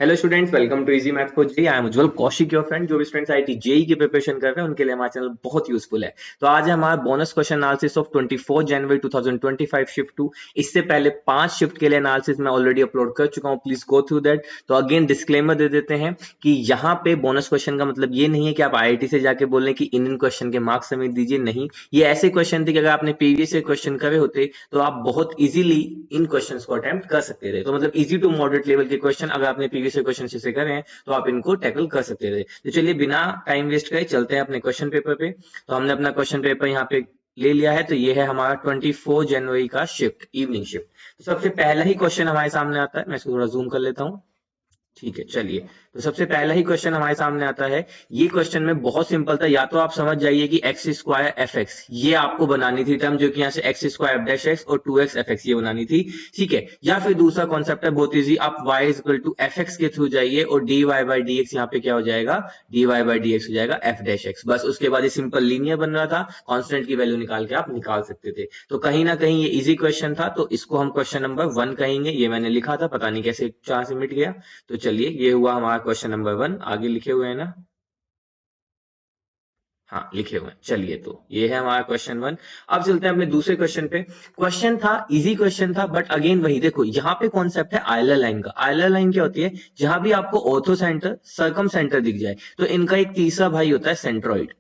Hello students, welcome to easy math for JEE. I am Ujjwal Kaushik, your friend. जो भी students IT JEE की preparation कर रहे हैं उनके लिए हमारा चैनल बहुत यूजफुल है। तो आज है हमारा bonus question analysis of 24 January 2025 shift 2। इससे पहले 5 शिफ्ट के लिए एनालिसिस मैं ऑलरेडी अपलोड कर चुका हूं, प्लीज गो थ्रू दैट। तो अगेन डिस्क्लेमर दे देते हैं कि यहाँ पे बोनस क्वेश्चन का मतलब ये नहीं है कि आप आईआईटी से जाके बोल रहे हैं कि इन क्वेश्चन के मार्क्स समेत दीजिए। नहीं, ये ऐसे क्वेश्चन थे कि अगर आपने प्रीवियस क्वेश्चन करे होते तो आप बहुत इजीली इन क्वेश्चंस को अटेम्प्ट कर सकते थे। तो मतलब इजी टू मॉडरेट लेवल के क्वेश्चन अगर आपने प्रीवियस क्वेश्चन से करे हैं तो आप इनको टैकल कर सकते थे। तो चलिए बिना टाइम वेस्ट करे चलते हैं अपने क्वेश्चन पेपर पे। तो हमने अपना क्वेश्चन पेपर यहाँ पे ले लिया है। तो ये है हमारा 24 जनवरी का शिफ्ट, इवनिंग शिफ्ट। तो सबसे पहला ही क्वेश्चन हमारे सामने आता है, मैं इसको थोड़ा जूम कर लेता हूँ। ठीक है, चलिए। तो सबसे पहला ही क्वेश्चन हमारे सामने आता है। ये क्वेश्चन में बहुत सिंपल था। या तो आप समझ जाइए कि एक्स स्क्वायर एफ एक्स ये आपको बनानी थी टर्म, जो कि यहाँ से x square F dash x और 2x एफ एक्स ये बनानी थी। ठीक है, या फिर दूसरा कॉन्सेप्ट है बहुत इजी, आप y equal to F X के थ्रू जाइए और D Y by D X यहाँ पे क्या हो जाएगा, D Y by D X हो जाएगा एफ डैश एक्स। बस उसके बाद ये सिंपल लीनियर बन रहा था, कॉन्स्टेंट की वैल्यू निकाल के आप निकाल सकते थे। तो कहीं ना कहीं ये इजी क्वेश्चन था, तो इसको हम क्वेश्चन नंबर 1 कहेंगे। ये मैंने लिखा था, पता नहीं कैसे 4 से मिट गया। तो चलिए, ये हुआ हमारा क्वेश्चन नंबर 1। आगे लिखे हुए हैं ना? हाँ, लिखे हुए हैं। चलिए, तो ये है हमारा क्वेश्चन 1। अब चलते हैं अपने दूसरे क्वेश्चन पे। क्वेश्चन था, इजी क्वेश्चन था, बट अगेन वही देखो, यहाँ पे कॉन्सेप्ट है आयलर लाइन का। आयलर लाइन क्या होती है? जहां भी आपको ऑर्थो सेंटर, सर्कम सेंटर दिख जाए तो इनका एक तीसरा भाई होता है सेंट्रॉइड।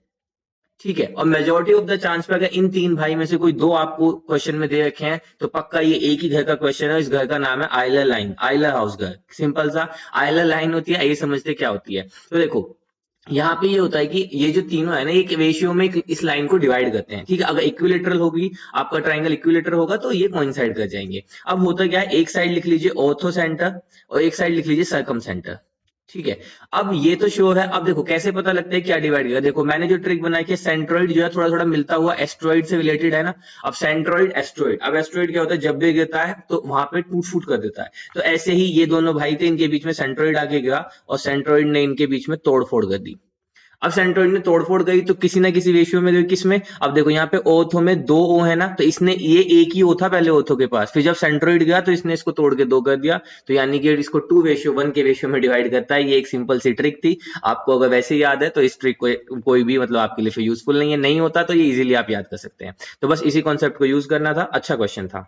ठीक है, और मेजोरिटी ऑफ द चांस पे अगर इन तीन भाई में से कोई दो आपको क्वेश्चन में दे रखे हैं तो पक्का ये एक ही घर का क्वेश्चन है। इस घर का नाम है आयलर लाइन, आयलर हाउस घर। सिंपल सा आयलर लाइन होती है। ये समझते क्या होती है? तो देखो, यहाँ पे ये होता है कि ये जो तीनों है ना, एक रेशियो में इस लाइन को डिवाइड करते हैं। ठीक है, अगर इक्विलेटरल होगी, आपका ट्राइंगल इक्विलेटर होगा तो ये कोइंसाइड कर जाएंगे। अब होता क्या है, एक साइड लिख लीजिए ऑर्थो सेंटर और एक साइड लिख लीजिए सर्कम सेंटर। ठीक है, अब ये तो श्योर है। अब देखो कैसे पता लगता है क्या डिवाइड किया। देखो मैंने जो ट्रिक बनाई कि सेंट्रॉइड जो है थोड़ा थोड़ा मिलता हुआ एस्ट्रॉइड से रिलेटेड है ना। अब सेंट्रॉइड एस्ट्रॉइड, अब एस्ट्रॉइड क्या होता है, जब भी गिरता है तो वहां पे टूट फूट कर देता है। तो ऐसे ही ये दोनों भाई थे, इनके बीच में सेंट्रॉइड आके गिरा और सेंट्रॉइड ने इनके बीच में तोड़ फोड़ कर दी। अब सेंट्रॉइड ने तोड़फोड़ करी तो किसी ना किसी रेशियो में, किस में, अब देखो यहाँ पे ओथो में दो ओ है ना, तो इसने ये एक ही ओ था पहले ओथो के पास, फिर जब सेंट्रॉइड गया तो इसने इसको तोड़ के दो कर दिया। तो यानी कि इसको 2:1 के रेशियो में डिवाइड करता है। ये एक सिंपल सी ट्रिक थी। आपको अगर वैसे याद है तो इस ट्रिक को कोई भी मतलब आपके लिए यूजफुल नहीं है, नहीं होता तो ये इजीली आप याद कर सकते हैं। तो बस इसी कॉन्सेप्ट को यूज करना था। अच्छा क्वेश्चन था।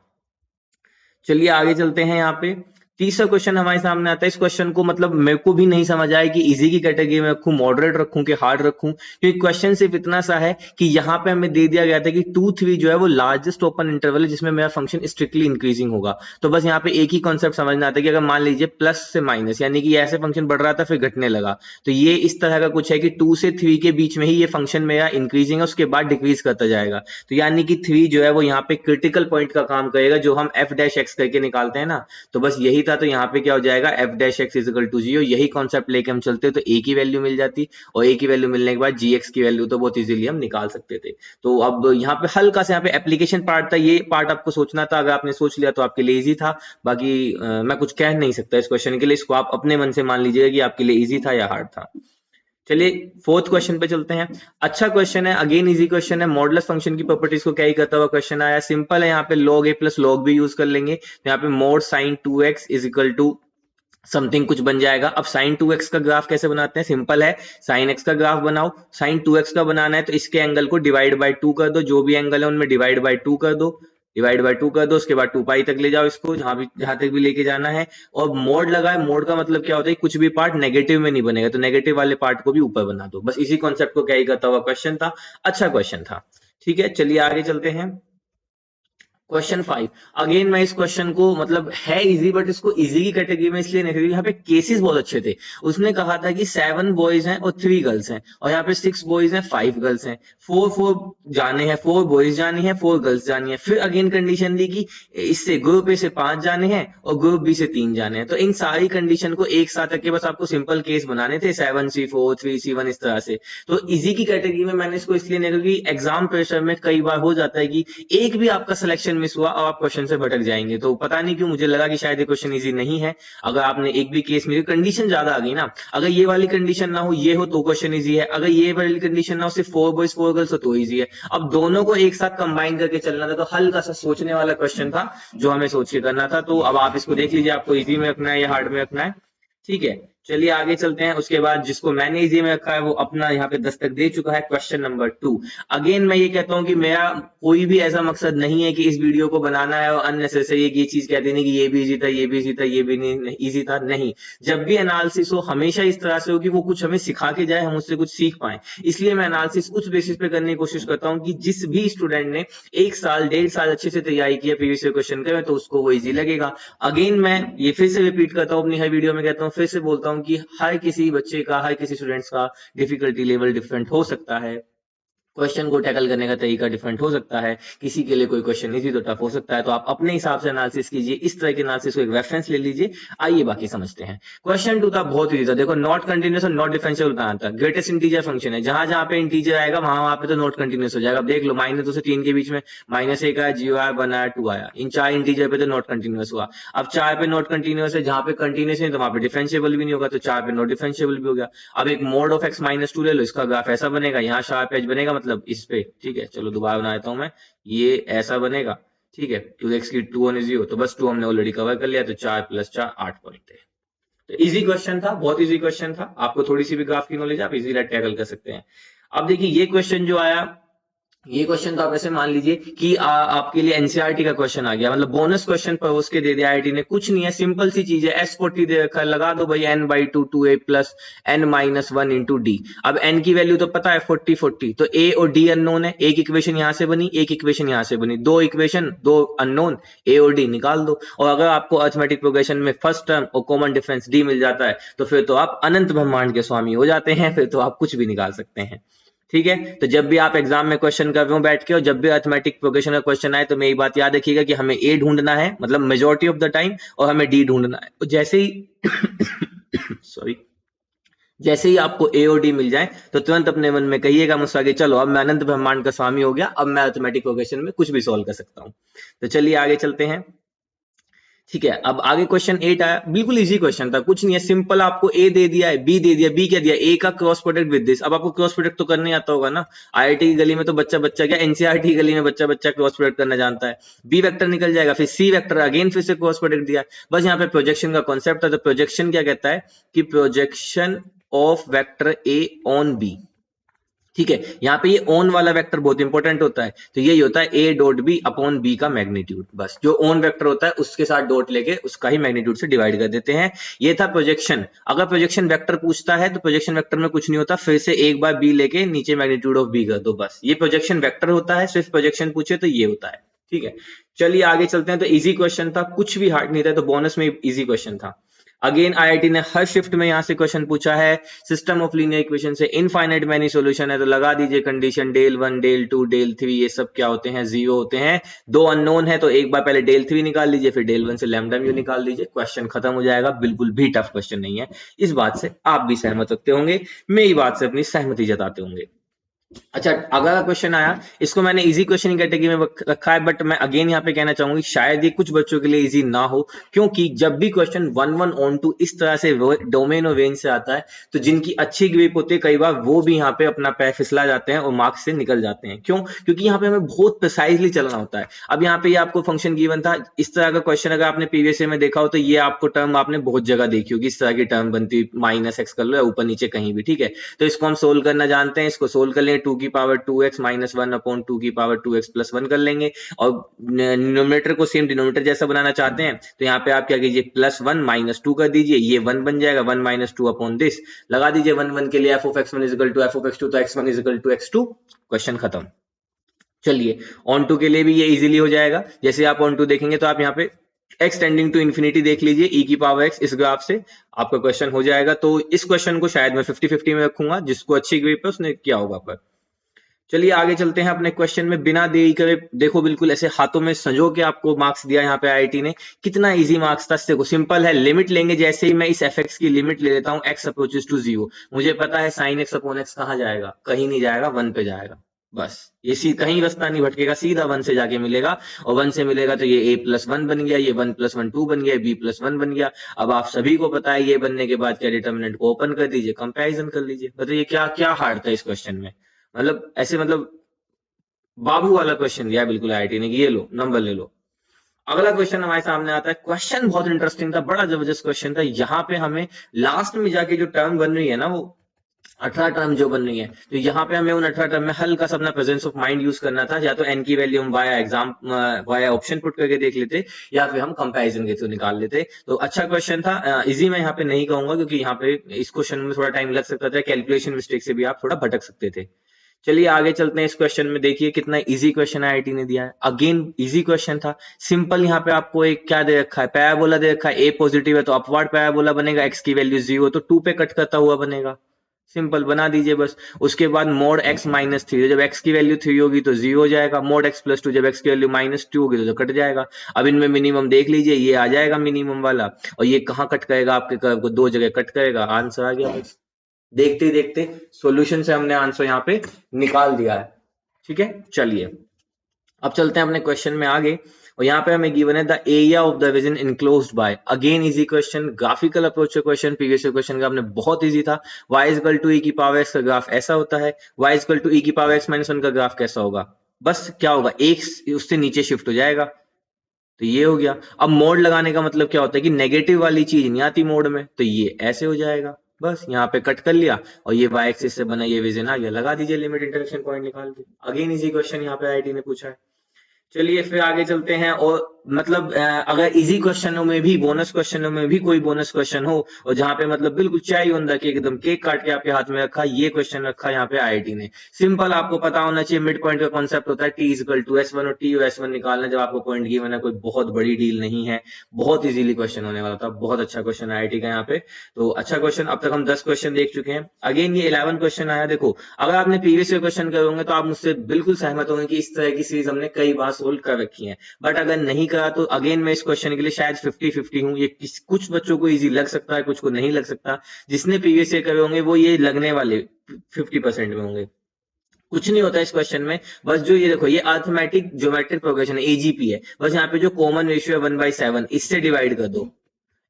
चलिए आगे चलते हैं। यहाँ पे तीसरा क्वेश्चन हमारे सामने आता है। इस क्वेश्चन को मतलब मेरे को भी नहीं समझ आया कि इजी की कैटेगरी में रखूं, मॉडरेट रखूं कि हार्ड रखूं, क्योंकि क्वेश्चन सिर्फ इतना सा है कि यहाँ पे हमें दे दिया गया था कि 2 3 जो है वो लार्जेस्ट ओपन इंटरवल है जिसमें मेरा फंक्शन स्ट्रिक्टली इंक्रीजिंग होगा। तो बस यहाँ पे एक ही कॉन्सेप्ट समझना आता है कि अगर मान लीजिए प्लस से माइनस, यानी कि ऐसे फंक्शन बढ़ रहा था फिर घटने लगा, तो ये इस तरह का कुछ है कि 2 से 3 के बीच में ही ये फंक्शन मेरा इंक्रीजिंग है, उसके बाद डिक्रीज करता जाएगा। तो यानी कि 3 जो है वो यहाँ पे क्रिटिकल पॉइंट का काम करेगा, जो हम एफ डैश एक्स करके निकालते हैं ना। तो बस यही था। तो यहाँ पे क्या हो जाएगा, F dash X is equal to 0। यही कॉन्सेप्ट लेके हम चलते तो ए की वैल्यू मिल जाती, और ए की वैल्यू मिलने के बाद जी एक्स की वैल्यू तो बहुत इजीली हम निकाल सकते थे। तो अब यहाँ पे हल्का सा यहाँ पे एप्लीकेशन पार्ट था, ये पार्ट आपको सोचना था। अगर आपने सोच लिया तो आपके लिए इजी था। बाकी मैं कुछ कह नहीं सकता इस क्वेश्चन के लिए। इसको आप अपने मन से मान लीजिएगा कि आपके लिए इजी था या हार्ड था। चलिए फोर्थ क्वेश्चन पे चलते हैं। अच्छा क्वेश्चन है, अगेन इजी क्वेश्चन है। मॉडुलस फंक्शन की प्रॉपर्टीज को कैरी करता हुआ क्वेश्चन आया। सिंपल है, यहाँ पे log a प्लस log b यूज कर लेंगे। तो यहाँ पे mod sine 2x is equal to something कुछ बन जाएगा। अब साइन 2x का ग्राफ कैसे बनाते हैं? सिंपल है, साइन x का ग्राफ बनाओ। साइन 2x का बनाना है तो इसके एंगल को डिवाइड बाय 2 कर दो, जो भी एंगल है उनमें डिवाइड बाय 2 कर दो, डिवाइड बाय 2 कर दो। उसके बाद 2 पाई तक ले जाओ इसको, जहां तक भी लेके जाना है। और मोड लगाए, मोड का मतलब क्या होता है, कुछ भी पार्ट नेगेटिव में नहीं बनेगा, तो नेगेटिव वाले पार्ट को भी ऊपर बना दो। बस इसी कॉन्सेप्ट को कैरी करता हुआ क्वेश्चन था। अच्छा क्वेश्चन था। ठीक है, चलिए आगे चलते हैं। क्वेश्चन 5। अगेन मैं इस क्वेश्चन को मतलब है इजी, बट इसको इजी की कैटेगरी में इसलिए नहीं, यहाँ पे केसेस बहुत अच्छे थे। उसने कहा था कि 7 बॉयज हैं और 3 गर्ल्स हैं, और यहाँ पे 6 बॉयज हैं 5 गर्ल्स हैं। 4 जाने हैं, 4 बॉयज जानी है, 4 गर्ल्स जानी है। फिर अगेन कंडीशन दी कि इससे ग्रुप ए से 5 जाने हैं और ग्रुप बी से 3 जाने हैं। तो इन सारी कंडीशन को एक साथ रख के बस आपको सिंपल केस बनाने थे, 7C4 3C1 इस तरह से। तो इजी की कैटेगरी में मैंने इसको इसलिए नहीं, क्योंकि एग्जाम प्रेशर में कई बार हो जाता है कि एक भी आपका सिलेक्शन मिस हुआ और आप क्वेश्चन से भटक जाएंगे। तो पता नहीं क्यों मुझे लगा कि शायद ये क्वेश्चन इजी नहीं है। अगर आपने एक भी केस में कंडीशन ज्यादा आ गई ना, अगर ये वाली कंडीशन ना हो, ये हो तो क्वेश्चन इजी है। अगर ये वाली कंडीशन ना हो, सिर्फ 4 बॉयज 4 गर्ल्स हो तो इजी है। अब दोनों को एक साथ कंबाइन करके चलना था, तो हल्का सा सोचने वाला क्वेश्चन था जो हमें सोच के करना था। तो अब आप इसको देख लीजिए, आपको इजी में रखना है या हार्ड में रखना है। ठीक है, चलिए आगे चलते हैं। उसके बाद जिसको मैंने इजी में रखा है वो अपना यहाँ पे दस्तक दे चुका है, क्वेश्चन नंबर 2। अगेन मैं ये कहता हूँ कि मेरा कोई भी ऐसा मकसद नहीं है कि इस वीडियो को बनाना है और अननेसेसरी ये चीज कहते नहीं कि ये भी इजी था, ये भी इजी था, ये भी नहीं इजी था। नहीं, जब भी एनालिसिस हो हमेशा इस तरह से हो कि वो कुछ हमें सिखा के जाए, हम उससे कुछ सीख पाए। इसलिए मैं एनालिसिस उस बेसिस पे करने की कोशिश करता हूँ कि जिस भी स्टूडेंट ने 1 साल 1.5 साल अच्छे से तैयारी की है प्रीवियस क्वेश्चन का, तो उसको वो इजी लगेगा। अगेन मैं ये फिर से रिपीट करता हूँ अपनी हर वीडियो में कहता हूँ, फिर से बोलता हूँ कि हर किसी बच्चे का, हर किसी स्टूडेंट्स का डिफिकल्टी लेवल डिफरेंट हो सकता है, क्वेश्चन को टैकल करने का तरीका डिफरेंट हो सकता है। किसी के लिए कोई क्वेश्चन इजी तो टफ हो सकता है, तो आप अपने हिसाब से एनालिसिस कीजिए। इस तरह के एनालिसिस को एक रेफरेंस ले लीजिए। आइए बाकी समझते हैं। क्वेश्चन 2 था बहुत इजी था। देखो, नॉट कंटिन्यूअस और नॉट डिफरेंशिएबल बनाना था। ग्रेटेस्ट इंटीजर फंक्शन है, जहां जहां पे इंटीजर आएगा वहां वहां पे तो नॉट कंटिन्यूअस हो जाएगा। अब देख लो, -2 से 3 के बीच में -1 आया, 0 आया, 1 आया, 2 आया, इन 4 इंटीजर पे तो नॉट कंटिन्यूअस हुआ। अब 4 पे नॉट कंटिन्यूअस है, जहां पे कंटिन्यूअस नहीं तो वहां पे डिफरेंशिएबल भी नहीं होगा, तो 4 पे नॉट डिफरेंशिएबल भी हो गया। अब एक मोड ऑफ x-2 ले लो, इसका ग्राफ ऐसा बनेगा, यहाँ शार्प एज बनेगा, मतलब इस पे। ठीक है, चलो दोबारा बना देता हूं मैं, ये ऐसा बनेगा। ठीक है, 2x की 2 होने 0, तो बस 2 हमने ऑलरेडी कवर कर लिया, तो 4 + 4 8 पॉइंट थे। तो इजी क्वेश्चन था, बहुत इजी क्वेश्चन था। आपको थोड़ी सी भी ग्राफ की नॉलेज, आप इजीली टैकल कर सकते हैं। अब देखिए ये क्वेश्चन जो आया, ये क्वेश्चन तो आप ऐसे मान लीजिए कि आपके लिए एनसीईआरटी का क्वेश्चन आ गया, मतलब बोनस क्वेश्चन पर उसके दे दिया आईआईटी ने। कुछ नहीं है, सिंपल सी चीज है, S40 दे रखा है, लगा दो भाई n/2 2a + n-1 × d। अब n की वैल्यू तो पता है 40 40, तो a और d अननोन है। एक इक्वेशन यहां से बनी, एक इक्वेशन यहां से बनी, दो इक्वेशन, दो अननोन, a और d निकाल दो। और अगर आपको अरिथमेटिक प्रोग्रेशन में फर्स्ट टर्म और कॉमन डिफरेंस d मिल जाता है, तो फिर तो आप अनंत ब्रह्मांड के स्वामी हो जाते हैं, फिर तो आप कुछ भी निकाल सकते हैं। ठीक है, तो जब भी आप एग्जाम में क्वेश्चन कर रहे हो बैठ के, और जब भी अरिथमेटिक प्रोग्रेशन का क्वेश्चन आए, तो मेरी बात याद रखिएगा कि हमें ए ढूंढना है, मतलब मेजॉरिटी ऑफ द टाइम, और हमें डी ढूंढना है। तो जैसे ही सॉरी, जैसे ही आपको ए और डी मिल जाए, तो तुरंत अपने मन में कहिएगा मुझसे आगे, चलो अब मैं अनंत ब्रह्मांड का स्वामी हो गया, अब मैं अरिथमेटिक प्रोग्रेशन में कुछ भी सॉल्व कर सकता हूं। तो चलिए आगे चलते हैं। ठीक है, अब आगे क्वेश्चन 8 आया, बिल्कुल इजी क्वेश्चन था, कुछ नहीं है, सिंपल। आपको ए दे दिया है, बी दे दिया, बी क्या दिया, ए का क्रॉस प्रोडक्ट विद दिस। अब आपको क्रॉस प्रोडक्ट तो करने आता होगा ना, आईआईटी की गली में तो बच्चा बच्चा क्या, एनसीईआरटी की गली में बच्चा बच्चा क्रॉस प्रोडक्ट करना जानता है। बी वेक्टर निकल जाएगा, फिर सी वेक्टर, अगेन फिर से क्रॉस प्रोडक्ट दिया। बस यहाँ पे प्रोजेक्शन का कॉन्सेप्ट है, तो प्रोजेक्शन क्या कहता है कि projection of vector A on B. ठीक है, यहाँ पे ये ऑन वाला वेक्टर बहुत इंपॉर्टेंट होता है, तो यही होता है a dot B upon B का मैग्नीट्यूड। बस जो ऑन वेक्टर होता है उसके साथ डॉट लेके उसका ही मैग्नीट्यूड से डिवाइड कर देते हैं। ये था प्रोजेक्शन। अगर प्रोजेक्शन वेक्टर पूछता है तो प्रोजेक्शन वेक्टर में कुछ नहीं होता, फिर से एक बार b लेके नीचे मैग्नीट्यूड ऑफ b कर दो, बस ये प्रोजेक्शन वेक्टर होता है। सिर्फ प्रोजेक्शन पूछे तो ये होता है। ठीक है, चलिए आगे चलते हैं। तो इजी क्वेश्चन था, कुछ भी हार्ड नहीं था, तो बोनस में इजी क्वेश्चन था। अगेन आईआईटी ने हर शिफ्ट में यहां से क्वेश्चन पूछा है। सिस्टम ऑफ लीनियर इक्वेशन से इनफाइनाइट मैनी सॉल्यूशन है, तो लगा दीजिए कंडीशन del 1 del 2 del 3, ये सब क्या होते हैं, 0 होते हैं। दो अननोन है, तो एक बार पहले del 3 निकाल लीजिए, फिर del 1 से लैम्डा म्यू निकाल दीजिए, क्वेश्चन खत्म हो जाएगा। बिल्कुल भी टफ क्वेश्चन नहीं है, इस बात से आप भी सहमत रखते होंगे, मेरी बात से अपनी सहमति जताते होंगे। अच्छा, अगला क्वेश्चन आया, इसको मैंने इजी क्वेश्चन की कैटेगरी में रखा है, बट मैं अगेन यहाँ पे कहना चाहूंगी शायद ये कुछ बच्चों के लिए इजी ना हो, क्योंकि जब भी क्वेश्चन 1 1 on 2 इस तरह से डोमेन और रेंज से आता है, तो जिनकी अच्छी ग्रिप होती है कई बार वो भी यहाँ पे अपना पैर फिसला जाते हैं और मार्क्स से निकल जाते हैं। क्यों? क्योंकि यहाँ पे हमें बहुत प्रिसाइजली चलना होता है। अब यहाँ पे ये आपको फंक्शन गिवन था, इस तरह का क्वेश्चन अगर आपने प्रीवियस में देखा हो, तो ये आपको टर्म आपने बहुत जगह देखी होगी, इस तरह की टर्म बनती, -x कर लो या ऊपर नीचे कहीं भी। ठीक है, तो इसको हम सोल्व करना जानते हैं, इसको सोल्व कर लेंगे, 2 की पावर 2x - 1 अपॉन 2 की पावर 2x + 1 कर लेंगे। और न्यूमरेटर को सेम डिनोमिनेटर जैसा बनाना चाहते हैं, तो यहाँ पे आप क्या कीजिए, +1 - 2 कर दीजिए, ये 1 बन जाएगा, 1 - 2 अपॉन दिस, लगा दीजिए 1 1 के लिए f(x1 = f(x2), तो x1 = x2, क्वेश्चन खत्म। चलिए ऑन टू के लिए भी ये इजीली हो जाएगा। जैसे आप ऑन टू देखेंगे तो आप यहाँ पे x टेंडिंग टू इन्फिनिटी देख लीजिए, e की पावर x, इस ग्राफ से आपका क्वेश्चन हो जाएगा। तो इस क्वेश्चन को शायद मैं 50-50 में रखूंगा, जिसको अच्छी ग्रिप है उसने किया होगा। पर चलिए आगे चलते हैं अपने क्वेश्चन में, बिना देरी करे। देखो बिल्कुल ऐसे हाथों में संजो के आपको मार्क्स दिया यहाँ पे आईआईटी ने, कितना इजी मार्क्स था। देखो सिंपल है, लिमिट लेंगे, जैसे ही मैं इस fx की लिमिट ले लेता हूँ, x अप्रोचेस टू 0, मुझे पता है sin x अपॉन x कहाँ जाएगा, कहीं नहीं जाएगा, 1 पे जाएगा। बस ये कहीं रास्ता नहीं भटकेगा, सीधा 1 से जाके मिलेगा, और 1 से मिलेगा तो ये a + 1 बन गया, ये 1 + 1 2 बन गया, b + 1 बन गया। अब आप सभी को पता है, ये बनने के बाद क्या, डिटर्मिनेंट को ओपन कर दीजिए, कंपैरिजन कर लीजिए। बताइए क्या क्या हार्ड था इस क्वेश्चन में, मतलब ऐसे मतलब बाबू वाला क्वेश्चन दिया बिल्कुल आईआईटी ने कि ये लो नंबर ले लो। अगला क्वेश्चन हमारे सामने आता है। क्वेश्चन बहुत इंटरेस्टिंग था, बड़ा जबरदस्त क्वेश्चन था। यहाँ पे हमें लास्ट में जाके जो टर्म बन रही है ना, वो 18 टर्म जो बन रही है, तो यहाँ पे हमें उन 18 टर्म में हल्का सा अपना प्रेजेंस ऑफ माइंड यूज करना था। या तो एन की वैल्यू हम via exam via option put करके देख लेते, या फिर हम कंपैरिजन के थ्रू निकाल लेते। तो अच्छा क्वेश्चन था। इजी मैं यहाँ पे नहीं कहूंगा, क्योंकि यहाँ पे इस क्वेश्चन में थोड़ा टाइम लग सकता था, कैलकुलेशन मिस्टेक से भी आप थोड़ा भटक सकते थे। चलिए आगे चलते हैं। इस क्वेश्चन में देखिए कितना इजी क्वेश्चन आईआईटी ने दिया है। अगेन इजी क्वेश्चन था, सिंपल। यहाँ पे आपको एक क्या दे रखा है, पैराबोला दे रखा है। ए पॉजिटिव है तो अपवर्ड पैराबोला बनेगा, एक्स की वैल्यू 0 तो 2 पे कट करता हुआ बनेगा। सिंपल, बना दीजिए बस। उसके बाद मोड एक्स माइनस 3, जब एक्स की वैल्यू 3 होगी तो 0 हो जाएगा। मोड एक्स प्लस 2, जब एक्स की वैल्यू -2 होगी तो कट जाएगा। अब इनमें मिनिमम देख लीजिए, ये आ जाएगा मिनिमम वाला, और ये कहाँ कट करेगा, आपके कर्व को 2 जगह कट करेगा। आंसर आ गया बस। देखते ही देखते सॉल्यूशन से हमने आंसर यहाँ पे निकाल दिया है। ठीक है, चलिए अब चलते हैं अपने क्वेश्चन में आगे। और यहाँ पे हमें गिवन है the area of the region enclosed by. Again easy question, graphical approach question. Previous question का हमने बहुत इजी था। y इक्वल टू e की पावर x का ग्राफ ऐसा होता है, y इक्वल टू e की पावर x माइनस 1 का ग्राफ कैसा होगा। बस क्या होगा, एक उससे नीचे शिफ्ट हो जाएगा, तो ये हो गया। अब मोड लगाने का मतलब क्या होता है कि नेगेटिव वाली चीज नहीं आती मोड में, तो ये ऐसे हो जाएगा। बस यहाँ पे कट कर लिया, और ये y एक्सिस से बना ये विजन आ गया। लगा दीजिए लिमिट, इंटरसेक्शन पॉइंट निकाल के। अगेन इजी क्वेश्चन यहाँ पे आईआईटी ने पूछा है। चलिए फिर आगे चलते हैं। और मतलब अगर इजी क्वेश्चनों में भी, बोनस क्वेश्चनों में भी कोई बोनस क्वेश्चन हो, और जहां पे मतलब बिल्कुल चाय होंदा कि एकदम केक काट के आपके हाथ में रखा, ये क्वेश्चन रखा यहाँ पे आईआईटी ने। सिंपल, आपको पता होना चाहिए मिड पॉइंट का कॉन्सेप्ट होता है टी इक्वल टू S1, और टी और S1 निकालना जब आपको पॉइंट गिवन है, कोई बहुत बड़ी डील नहीं है। बहुत इजीली क्वेश्चन होने वाला था, बहुत अच्छा क्वेश्चन आईआईटी का यहाँ पे। तो अच्छा क्वेश्चन। अब तक हम 10 क्वेश्चन देख चुके हैं। अगेन ये 11 क्वेश्चन आया। देखो, अगर आपने प्रीवियस ईयर क्वेश्चन करे होंगे तो आप मुझसे बिल्कुल सहमत होंगे कि इस तरह की सीरीज हमने कई बार सोल्व कर रखी है। बट अगर नहीं करा तो अगेन मैं इस क्वेश्चन के लिए शायद 50-50 हूँ। ये कुछ बच्चों को इजी लग सकता है, कुछ को नहीं लग सकता। जिसने प्रीवियस ईयर करे होंगे वो ये लगने वाले 50% में होंगे। कुछ नहीं होता इस क्वेश्चन में, बस जो ये देखो, ये अर्थमेटिक ज्योमेट्रिक प्रोग्रेशन एजीपी है। बस यहाँ पे जो कॉमन रेशियो है 1/7, इससे डिवाइड कर दो।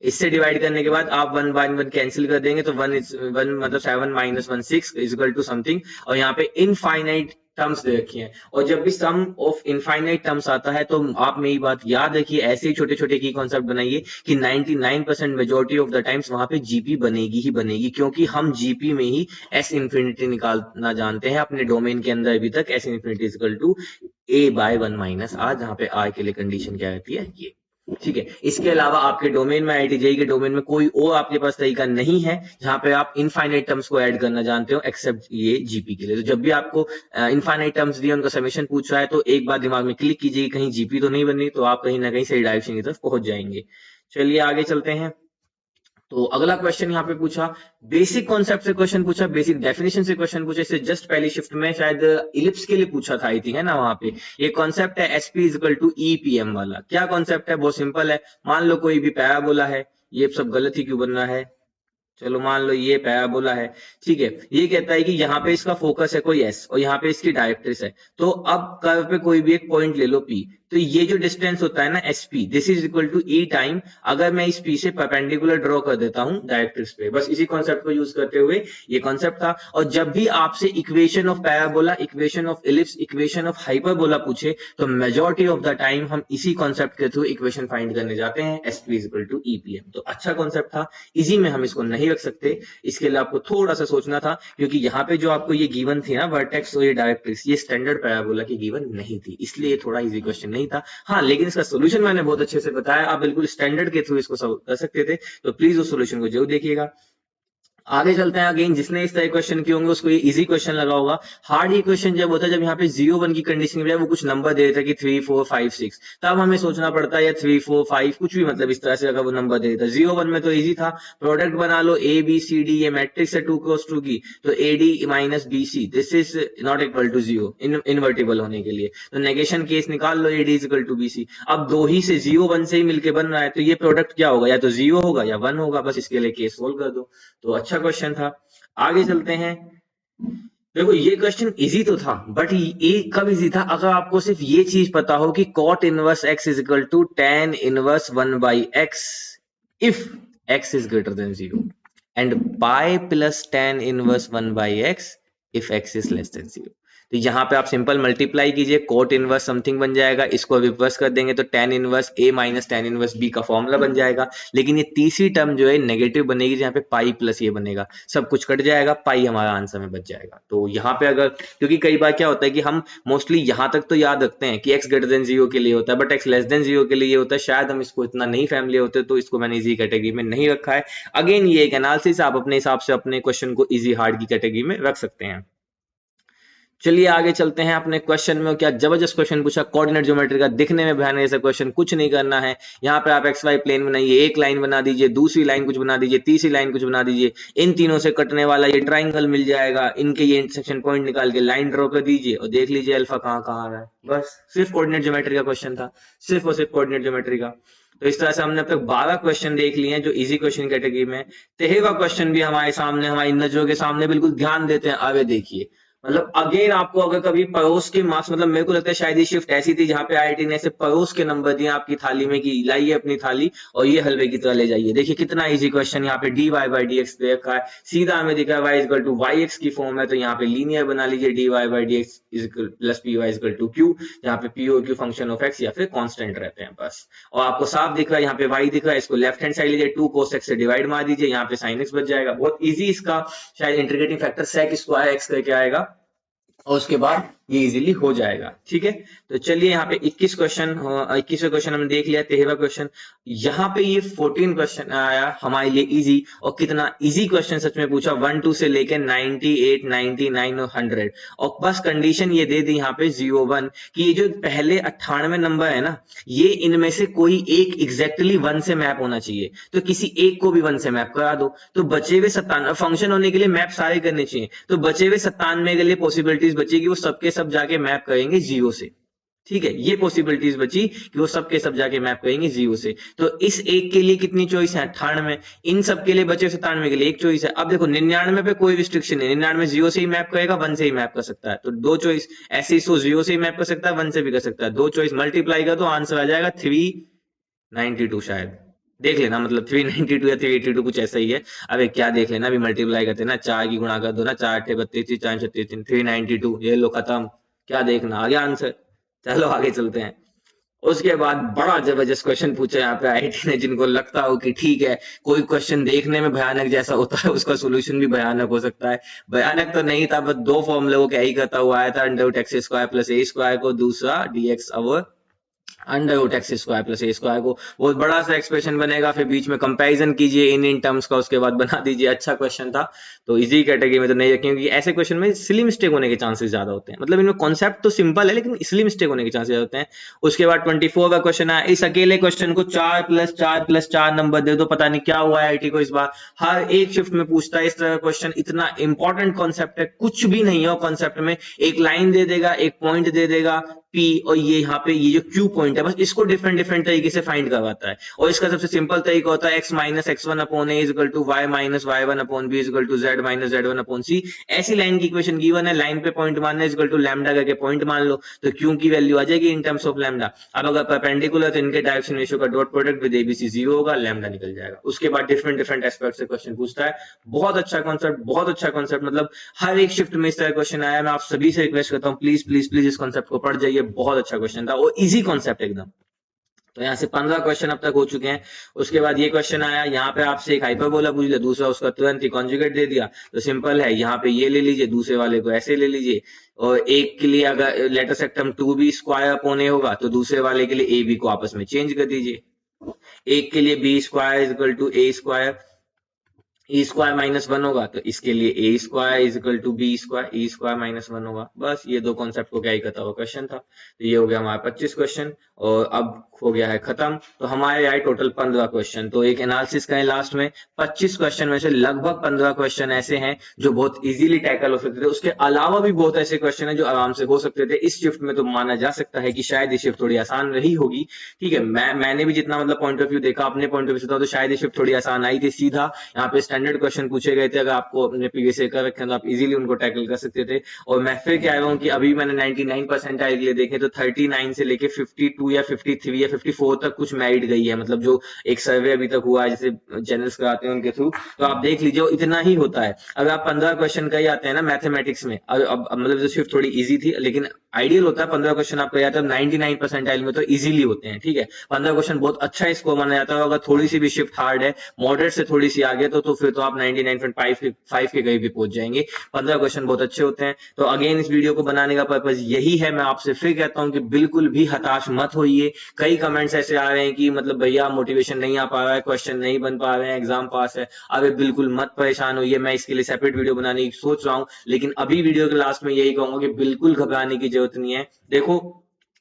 इससे डिवाइड करने के बाद आप 1/1 कैंसिल कर देंगे, तो 1 मतलब 7 माइनस 1 6 इजिकल टू समथिंग। और यहाँ पे इनफाइनाइट टर्म्स दे रखी हैं, और जब भी सम ऑफ इनफाइनाइट टर्म्स आता है तो आप मेरी बात याद रखिए, ऐसे ही छोटे छोटे की कॉन्सेप्ट बनाइए कि 99% मेजोरिटी ऑफ द टाइम्स वहां पे जीपी बनेगी ही बनेगी, क्योंकि हम जीपी में ही एस इन्फिनिटी निकालना जानते हैं अपने डोमेन के अंदर। अभी तक S infinity is equal to a/1 minus R, जहां पे आर के लिए कंडीशन क्या रहती है, ये। ठीक है, इसके अलावा आपके डोमेन में, आईआईटी जेईई के डोमेन में कोई और आपके पास तरीका नहीं है जहां पे आप इनफाइनाइट टर्म्स को ऐड करना जानते हो, एक्सेप्ट ये जीपी के लिए। तो जब भी आपको इनफाइनाइट टर्म्स दिए, उनका समेशन पूछ रहा है, तो एक बार दिमाग में क्लिक कीजिए, कहीं जीपी तो नहीं बन रही, तो आप कहीं ना कहीं सही डायरेक्शन की तरफ पहुंच जाएंगे। चलिए आगे चलते हैं। तो अगला क्वेश्चन यहाँ पे पूछा, बेसिक कॉन्सेप्ट से क्वेश्चन पूछा, बेसिक डेफिनेशन से क्वेश्चन पूछा। इससे जस्ट पहली शिफ्ट में शायद इलिप्स के लिए पूछा था, आई थी, है ना, वहां पे। ये कॉन्सेप्ट है एसपी इक्वल टू ईपीएम वाला। क्या कॉन्सेप्ट है, बहुत सिंपल है। मान लो कोई भी पैराबोला है, ये सब गलत ही क्यों बन रहा है, चलो मान लो ये पैराबोला है। ठीक है, ये कहता है कि यहाँ पे इसका फोकस है कोई एस, और यहाँ पे इसकी डायरेक्ट्रिस है। तो अब कर्व पे कोई भी एक पॉइंट ले लो पी, तो ये जो डिस्टेंस होता है ना S P, this is equal to E time, अगर मैं इस पी से परपेंडिकुलर ड्रॉ कर देता हूं डायरेक्ट्रिक्स पे। बस इसी कॉन्सेप्ट को यूज करते हुए ये कॉन्सेप्ट था। और जब भी आपसे equation of parabola, equation of ellipse, equation of hyperbola पूछे, तो मेजॉरिटी ऑफ द टाइम हम इसी कॉन्सेप्ट के थ्रू इक्वेशन फाइंड करने जाते हैं, S P is equal to EPM. तो अच्छा कॉन्सेप्ट था, इजी में हम इसको नहीं रख सकते, इसके लिए आपको थोड़ा सा सोचना था, क्योंकि यहाँ पे जो आपको ये गिवन थी ना वर्टेक्स और ये डायरेक्ट्रिक्स, ये स्टैंडर्ड पैराबोला की गिवन नहीं थी, इसलिए ये थोड़ा इजी क्वेश्चन नहीं था। हाँ, लेकिन इसका सोल्यूशन मैंने बहुत अच्छे से बताया, आप बिल्कुल स्टैंडर्ड के थ्रू इसको सॉल्व कर सकते थे। तो प्लीज उस सोल्यूशन को जरूर देखिएगा। आगे चलते हैं। अगेन जिसने इस तरह क्वेश्चन किए होंगे उसको ये इजी क्वेश्चन लगा होगा। हार्ड ये क्वेश्चन जब होता है जब यहाँ पे 0-1 की कंडीशन के बजाय वो कुछ नंबर दे देता है कि 3 4 5 6, तब हमें सोचना पड़ता है या 3 4 5 कुछ भी, मतलब इस तरह से अगर वो नंबर दे देता है। 0-1 में तो इजी था, प्रोडक्ट बना लो ए बी सी डी, ये मैट्रिक्स है 2 क्रॉस 2 की, तो a d minus b c, this is not equal to 0 invertible होने के लिए, तो नेगेशन केस निकाल लो, a d is equal to b c. अब दो ही से 0-1 से ही मिलके बन रहा है, तो ये प्रोडक्ट क्या होगा, या तो 0 होगा या 1 होगा, बस इसके लिए केस सोल्व कर दो। तो अच्छा क्वेश्चन था। आगे चलते हैं। देखो ये क्वेश्चन इजी तो था, बट ये कब इजी था, अगर आपको सिर्फ ये चीज पता हो कि cot inverse x is equal to tan inverse 1/x if x is greater than 0 and pi plus tan inverse 1/x if x is less than 0। तो यहाँ पे आप सिंपल मल्टीप्लाई कीजिए, कोट इनवर्स समथिंग बन जाएगा, इसको रिवर्स कर देंगे तो tan inverse a minus tan inverse b का फॉर्मूला बन जाएगा। लेकिन ये तीसरी टर्म जो है नेगेटिव बनेगी, जहाँ पे पाई प्लस ये बनेगा, सब कुछ कट जाएगा, पाई हमारा आंसर में बच जाएगा। तो यहाँ पे अगर, क्योंकि कई बार क्या होता है कि हम मोस्टली यहाँ तक तो याद रखते हैं कि x ग्रेटर देन 0 के लिए होता है, बट x लेस देन 0 के लिए ये होता है, शायद हम इसको इतना नहीं फैमिली होते, तो इसको मैंने इजी कैटेगरी में नहीं रखा है। अगेन ये एक एनालिसिस, आप अपने हिसाब से अपने क्वेश्चन को इजी हार्ड की कैटेगरी में रख सकते हैं। चलिए आगे चलते हैं अपने क्वेश्चन में। क्या जबरदस्त क्वेश्चन पूछा, कोऑर्डिनेट ज्योमेट्री का, दिखने में भयानक ऐसा क्वेश्चन, कुछ नहीं करना है। यहाँ पे आप एक्स वाई प्लेन बनाइए, एक लाइन बना दीजिए, दूसरी लाइन कुछ बना दीजिए, तीसरी लाइन कुछ बना दीजिए, इन तीनों से कटने वाला ये ट्राइंगल मिल जाएगा, इनके ये इंटरसेक्शन पॉइंट निकाल के लाइन ड्रॉ कर दीजिए और देख लीजिए अल्फा कहाँ कहाँ आ रहा है। बस सिर्फ कोऑर्डिनेट ज्योमेट्री का क्वेश्चन था, सिर्फ और सिर्फ कोऑर्डिनेट ज्योमेट्री का। तो इस तरह से हमने अब तक 12 क्वेश्चन देख लिए हैं जो इजी क्वेश्चन कैटेगरी में। 13वां क्वेश्चन भी हमारे सामने, हमारी नजरों के सामने, बिल्कुल ध्यान देते हैं। आगे देखिए, मतलब अगेन आपको अगर कभी पड़ोस के मार्क्स, मतलब मेरे को लगता है शायद ये शिफ्ट ऐसी थी जहां पे आईआईटी ने ऐसे पड़ोस के नंबर दिए आपकी थाली में कि लाइए अपनी थाली और ये हलवे की तरह ले जाइए। देखिए कितना इजी क्वेश्चन, यहाँ पे dy बाई डी एक्स दे रखा है, सीधा हमें दिखा है y equal to Y X की फॉर्म है, तो यहाँ पे लीनियर बना लीजिए dy by D X plus P Y equal to Q, जहाँ पे पी और क्यू फंक्शन ऑफ एक्स या फिर कॉन्स्टेंट रहते हैं बस। और आपको साफ दिख रहा है यहाँ पे y दिख रहा है, इसको लेफ्ट हैंड साइड लीजिए, 2 cos x से डिवाइड मार दीजिए, यहाँ पे sin x बच जाएगा। बहुत इजी, इसका शायद integrating factor sec square x करके आएगा और उसके बाद ये इजीली हो जाएगा। ठीक है, तो चलिए यहाँ पे 21 क्वेश्चन हमने देख लिया। 13वां क्वेश्चन, यहाँ पे ये 14 क्वेश्चन आया हमारे लिए इजी, और कितना इजी क्वेश्चन सच में पूछा, 1 2 से लेके 98 99 और 100, और बस कंडीशन ये दे दी यहाँ पे 01 कि ये जो पहले 98 नंबर है ना, ये इनमें से कोई एक एग्जैक्टली 1 से मैप होना चाहिए, तो किसी एक को भी 1 से मैप करा दो, तो बचे हुए 97 फंक्शन होने के लिए मैप सारे करने चाहिए, तो बचे हुए 97 के लिए पॉसिबिलिटीज बचेगी वो सबके सब जाके मैप करेंगे 0 से। ठीक है, ये पॉसिबिलिटीज बची कि वो सबके सब जाके मैप करेंगे 0 से। तो इस एक के लिए कितनी चॉइस है, 98, इन सब के लिए बचे 97 के लिए एक चॉइस है। अब देखो 99 पे कोई रिस्ट्रिक्शन नहीं, 99 0 से ही मैप करेगा, 1 से ही मैप कर सकता है, तो दो चॉइस ऐसे, इसको 0 से ही मैप कर सकता है, 1 से भी कर सकता है, दो चॉइस मल्टीप्लाई कर तो आंसर आ जाएगा 392 शायद, देख लेना, मतलब 392 या 382 कुछ ऐसा ही है। अबे क्या देख लेना, अभी मल्टीप्लाई करते ना, 4 की गुणा कर दो ना, 4 8 32 4 36 392, ये लो खत्म, क्या देखना, आ गया आंसर। चलो आगे चलते हैं। उसके बाद बड़ा जबरदस्त क्वेश्चन पूछा यहाँ पे आईआईटी ने, जिनको लगता हो कि ठीक है कोई क्वेश्चन देखने में भयानक जैसा होता है उसका सोल्यूशन भी भयानक हो सकता है। भयानक तो नहीं था, बस दो फॉर्मूले को क्या ही करता हुआ आया था, under root x square plus a square को, दूसरा dx over under root x square plus a square को। बहुत बड़ा सा एक्सप्रेशन बनेगा, फिर बीच में कंपैरिजन कीजिए इन टर्म्स का, उसके बाद बना दीजिए। अच्छा क्वेश्चन था, तो इजी कैटेगरी में तो नहीं रखें, क्योंकि ऐसे क्वेश्चन में सिली मिस्टेक होने के चांसेस ज्यादा होते हैं, मतलब इनमें कॉन्सेप्ट तो सिंपल है लेकिन सिली मिस्टेक होने के चांसेस होते हैं। उसके बाद 24 का क्वेश्चन है, इस अकेले क्वेश्चन को 4+4+4 नंबर दे दो, पता नहीं क्या हुआ है आईटी को इस बार, हर एक शिफ्ट में पूछता है इस तरह का क्वेश्चन। इतना इंपॉर्टेंट कॉन्सेप्ट है, कुछ भी नहीं है कॉन्सेप्ट में, एक लाइन दे देगा, एक पॉइंट दे देगा P, और ये यहाँ पे ये जो Q पॉइंट है, बस इसको डिफरेंट तरीके से फाइंड करवाता है। और इसका सबसे सिंपल तरीका होता है x minus x1 upon a equal to y minus y1 upon b equal to z minus z1 upon c। ऐसी लाइन की इक्वेशन गिवन है, लाइन पे पॉइंट मारना इक्वल टू लैम्डा करके पॉइंट मान लो, तो Q की वैल्यू आ जाएगी इन टर्म्स ऑफ लैम्डा। अब अगर परपेंडिकुलर तो इनके डायरेक्शन रेशियो का डॉट प्रोडक्ट विद एबीसी 0 होगा, लैम्डा निकल जाएगा। उसके बाद डिफरेंट एस्पेक्ट से क्वेश्चन पूछता है। बहुत अच्छा कॉन्सेप्ट, मतलब हर एक शिफ्ट में इस तरह क्वेश्चन आया। मैं आप सभी से रिक्वेस्ट करता हूँ प्लीज इस कॉन्सेप्ट को पढ़ जाइए, बहुत अच्छा क्वेश्चन था, वो इजी कॉन्सेप्ट एकदम। तो यहाँ से 15 क्वेश्चन अब तक हो चुके हैं। उसके बाद ये क्वेश्चन आया, यहाँ पे आपसे एक हाइपरबोला पूछ लिया, दूसरा उसका तुरंत ही कॉन्जुगेट दे दिया, तो सिंपल है, यहाँ पे ये ले लीजिए, दूसरे वाले को ऐसे ले लीजिए। और एक के लिए अगर letter सेक्टम 2b square upon a होगा, तो दूसरे वाले के लिए ab को आपस में चेंज कर दीजिए। एक के लिए b square equal to a square, e square minus 1 होगा, तो इसके लिए a square is equal to B square, e square minus 1 होगा। बस ये दो कॉन्सेप्ट को क्या ही करता हुआ क्वेश्चन था। तो ये हो गया हमारा 25 क्वेश्चन, और अब हो गया है खत्म। तो हमारे आए टोटल 15 क्वेश्चन। तो एक एनालिसिस करें लास्ट में, 25 क्वेश्चन में से लगभग 15 क्वेश्चन ऐसे हैं जो बहुत इजीली टैकल हो सकते थे। उसके अलावा भी बहुत ऐसे क्वेश्चन है जो आराम से हो सकते थे। इस शिफ्ट में तो माना जा सकता है कि शायद ये शिफ्ट थोड़ी आसान रही होगी। ठीक है, मैंने भी जितना मतलब पॉइंट ऑफ व्यू देखा, अपने पॉइंट ऑफ व्यू से, तो शायद ये शिफ्ट थोड़ी आसान आई थी। सीधा यहाँ पे स्टैंडर्ड क्वेश्चन पूछे गए थे, अगर आपको अपने प्रीवियस ईयर कर रखे तो आप इजीली उनको टैकल कर सकते थे। और मैं फिर कह रहा हूँ कि अभी मैंने 99 परसेंटाइल के लिए देखे तो 39 से लेके 52 या 53 या 54 तक कुछ मेरिट गई है, मतलब जो एक सर्वे अभी तक हुआ है जैसे चैनल्स कराते हैं उनके थ्रू, तो आप देख लीजिए इतना ही होता है। अगर आप 15 क्वेश्चन का ही आते हैं ना मैथमेटिक्स में, अब मतलब जो शिफ्ट थोड़ी इजी थी, लेकिन आइडियल होता है 15 क्वेश्चन आपका याद है, 99 परसेंटाइल में तो इजीली होते हैं, ठीक है। 15 क्वेश्चन बहुत अच्छा स्कोर माना जाता है। अगर थोड़ी सी भी शिफ्ट हार्ड है, मॉडरेट से थोड़ी सी आगे, तो फिर तो आप 99.5 के कहीं भी पहुंच जाएंगे। 15 क्वेश्चन बहुत अच्छे होते हैं। तो अगेन इस वीडियो को बनाने का पर्पज यही है। मैं आपसे फिर कहता हूं कि बिल्कुल भी हताश मत होइए। कई कमेंट्स ऐसे आ रहे हैं कि मतलब भैया मोटिवेशन नहीं आ पा रहा है, क्वेश्चन नहीं बन पा रहे हैं, एग्जाम पास है। अबे बिल्कुल मत परेशान होइए, मैं इसके लिए सेपरेट वीडियो बनाने की सोच रहा हूं, लेकिन अभी वीडियो के लास्ट में यही कहूंगा कि बिल्कुल घबराने की जरूरत नहीं है। देखो,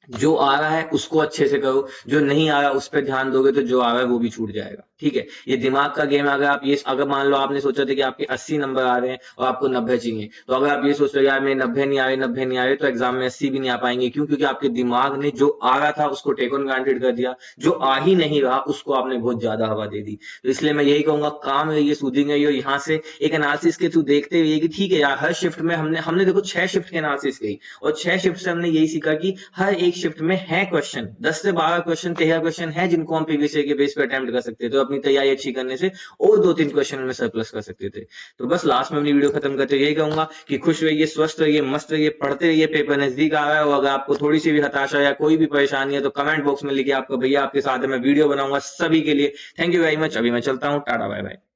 जो आ रहा है उसको अच्छे से करो, जो नहीं आ रहा उस पर ध्यान दोगे तो जो आ रहा है वो भी छूट जाएगा, ठीक है। ये दिमाग का गेम है। अगर मान लो आपने सोचा था कि आपके 80 नंबर आ रहे हैं और आपको 90 चाहिए, तो अगर आप ये सोच रहे हो यार मेरे 90 नहीं आ रहे, तो एग्जाम में 80 भी नहीं आ पाएंगे। क्यों? क्योंकि आपके दिमाग ने जो आ रहा था उसको टेक ऑन ग्रांटेड कर दिया, जो आ ही नहीं रहा उसको आपने बहुत ज्यादा हवा दे दी। तो इसलिए मैं यही कहूंगा, काम रहिए, सूदिंग रहिए, और यहाँ से एक एनालिसिस के थ्रू देखते हुए कि ठीक है यार, हर शिफ्ट में हमने देखो 6 शिफ्ट के एनालिसिस की, और 6 शिफ्ट से हमने यही सीखा कि हर एक शिफ्ट में है क्वेश्चन, 10 से 12 क्वेश्चन, 13 क्वेश्चन है जिनको हम प्रीवियस ईयर के बेस पे अटेम्प्ट कर सकते थे, तो अपनी तैयारी अच्छी करने से और 2-3 क्वेश्चन में सरप्लस कर सकते थे। तो बस लास्ट में अपनी वीडियो खत्म करते यही कहूंगा कि खुश रहिए, स्वस्थ रहिए, मस्त रहिए, पढ़ते रहिए, पेपर नजदीक आ रहा है। और अगर आपको थोड़ी सी भी हताशा या कोई भी परेशानी है तो कमेंट बॉक्स में लिखिए, आपका भैया आपके साथ है, मैं वीडियो बनाऊंगा सभी के लिए। Thank you very much. अभी मैं चलता हूँ, टाटा बाय बाय।